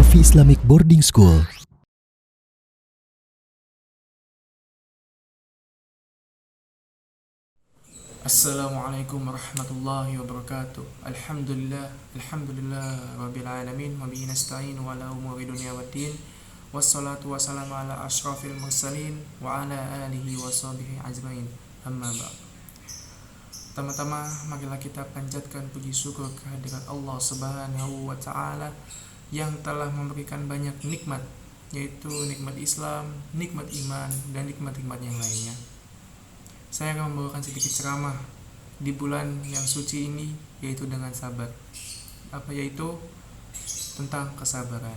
Safi Islamic Boarding School. Assalamualaikum warahmatullahi wabarakatuh. Alhamdulillah rabbil alamin wa bihi nasta'in wa ala umuri dunya waddin. Wassalatu wassalamu ala asyrafil mursalin wa ala alihi wa sahbihi ajmain. Amma ba'd. Pertama-tama marilah kita panjatkan puji syukur kehadirat Allah Subhanahu wa taala yang telah memberikan banyak nikmat, yaitu nikmat Islam, nikmat iman, dan nikmat-nikmat yang lainnya. Saya akan membawakan sedikit ceramah di bulan yang suci ini, yaitu dengan sabar. Yaitu tentang kesabaran.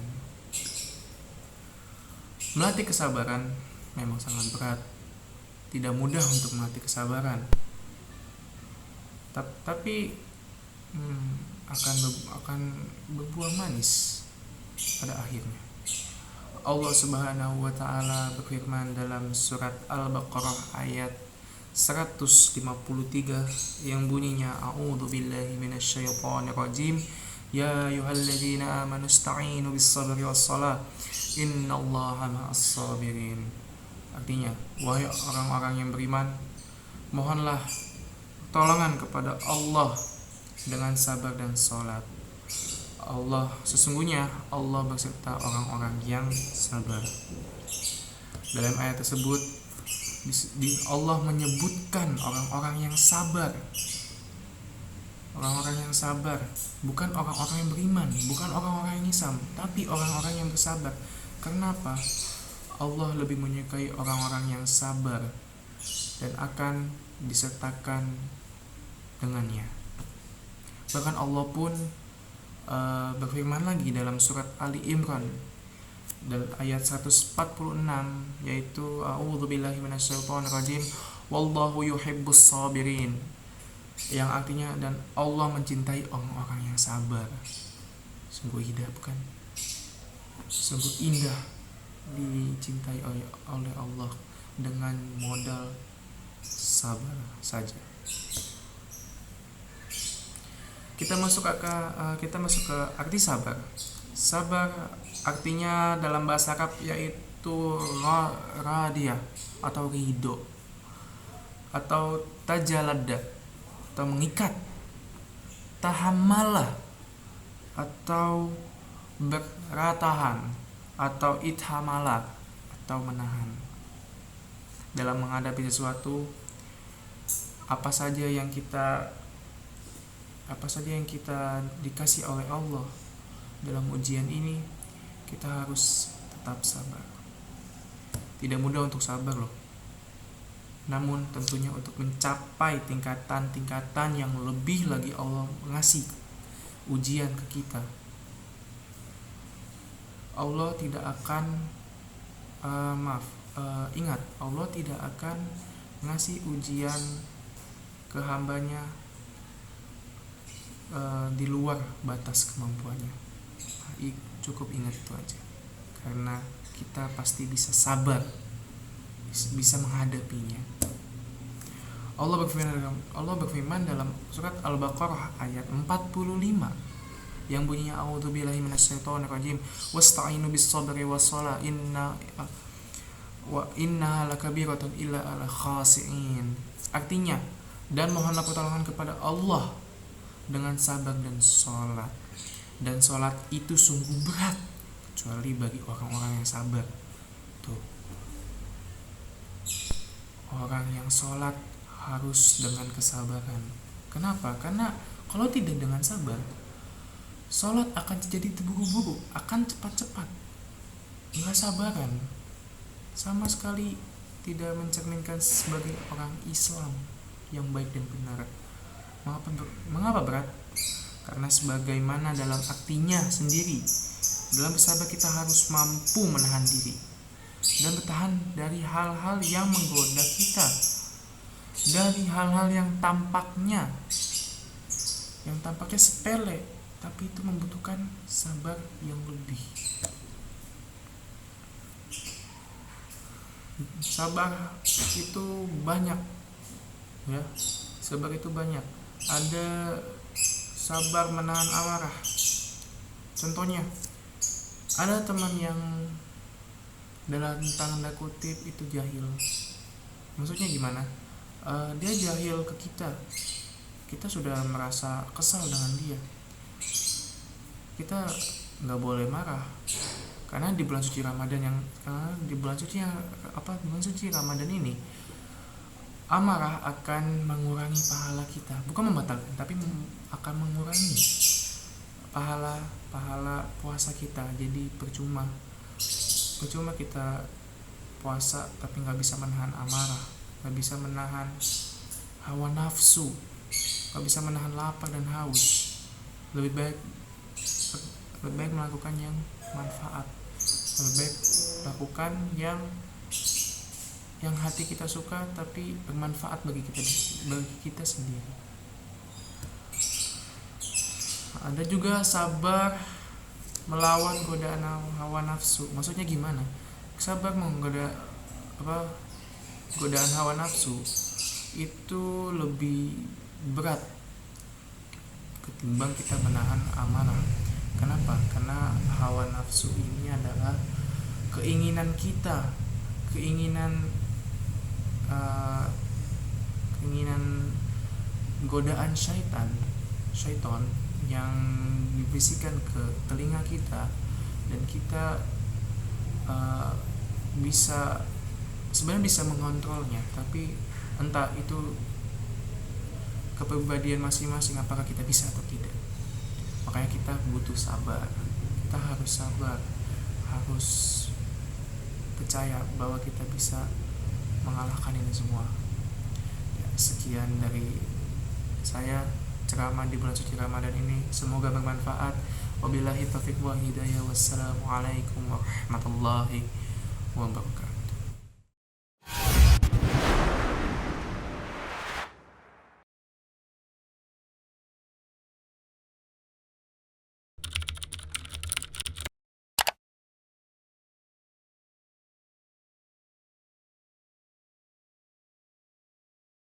Melatih kesabaran memang sangat berat. Tidak mudah untuk melatih kesabaran. Tapi akan berbuah manis pada akhirnya. Allah Subhanahu wa taala berfirman dalam surat Al-Baqarah ayat 153 yang bunyinya a'udzubillahi minasyaitonirrajim, ya ayyuhalladzina amanu ista'inu bis-sabri was-shalah innallaha ma'as-sabirin. Artinya, wahai orang-orang yang beriman, mohonlah pertolongan kepada Allah dengan sabar dan salat. Sesungguhnya Allah berserta orang-orang yang sabar. Dalam ayat tersebut Allah menyebutkan orang-orang yang sabar. Orang-orang yang sabar, bukan orang-orang yang beriman, bukan orang-orang yang Islam, tapi orang-orang yang bersabar. Kenapa? Allah lebih menyukai orang-orang yang sabar dan akan disertakan dengannya. Bahkan Allah pun berfirman lagi dalam surat Ali Imran dan ayat 146, yaitu a'udzubillahi minasyaitonirrajim wallahu yuhibbus sabirin, yang artinya dan Allah mencintai orang-orang yang sabar. Sungguh indah, bukan? Sungguh indah dicintai oleh Allah dengan modal sabar saja. Kita masuk ke arti sabar. Sabar artinya dalam bahasa Arab yaitu radiyah atau ridho, atau tajalada atau mengikat, tahamalah atau beratahan, atau ithamala atau menahan. Dalam menghadapi sesuatu, apa saja yang kita dikasih oleh Allah dalam ujian ini, kita harus tetap sabar. Tidak mudah untuk sabar loh. Namun tentunya untuk mencapai tingkatan-tingkatan yang lebih lagi, Allah mengasih ujian ke kita. Allah tidak akan ingat, Allah tidak akan ngasih ujian ke hambanya di luar batas kemampuannya. Cukup ingat itu aja, karena kita pasti bisa sabar, bisa menghadapinya. Allah berfirman dalam surat Al-Baqarah ayat 45 yang bunyinya a'udzubillahi minasyaitonirrajim wasta'inu bis-sabri was-shalah innaha lakabiratun illa 'alal khashi'in. Artinya, dan mohonlah pertolongan kepada Allah dengan sabar dan sholat. Dan sholat itu sungguh berat, kecuali bagi orang-orang yang sabar. Tuh, orang yang sholat harus dengan kesabaran. Kenapa? Karena kalau tidak dengan sabar, sholat akan jadi terburu-buru, akan cepat-cepat, nggak sabaran, sama sekali tidak mencerminkan sebagai orang Islam yang baik dan benar. Mengapa berat? Karena sebagaimana dalam artinya sendiri, dalam bersabar kita harus mampu menahan diri dan bertahan dari hal-hal yang menggoda kita, dari hal-hal yang tampaknya sepele, tapi itu membutuhkan sabar yang lebih. Sabar itu banyak, ya. Sabar itu banyak. Ada sabar menahan amarah. Contohnya, Ada teman yang dalam tanda kutip itu jahil. Maksudnya gimana? Dia jahil ke kita sudah merasa kesal dengan dia. Kita nggak boleh marah, karena di bulan suci Ramadan di bulan suci Ramadan ini, amarah akan mengurangi pahala kita, bukan membatalkan, tapi akan mengurangi pahala puasa kita. Jadi percuma kita puasa tapi nggak bisa menahan amarah, nggak bisa menahan hawa nafsu, nggak bisa menahan lapar dan haus. Lebih baik melakukan yang manfaat, lebih baik lakukan yang hati kita suka tapi bermanfaat bagi kita sendiri. Ada juga sabar melawan godaan hawa nafsu. Maksudnya gimana? Sabar godaan hawa nafsu itu lebih berat ketimbang kita menahan amarah. Kenapa? Karena hawa nafsu ini adalah keinginan kita, keinginan godaan syaitan yang dibisikkan ke telinga kita, dan kita sebenarnya bisa mengontrolnya, tapi entah itu kepribadian masing-masing apakah kita bisa atau tidak. Makanya kita butuh sabar, kita harus sabar, harus percaya bahwa kita bisa mengalahkan ini semua. Sekian dari saya ceramah di bulan suci Ramadan ini, semoga bermanfaat. Wabillahi taufiq wal hidayah. Wassalamualaikum warahmatullahi wabarakatuh.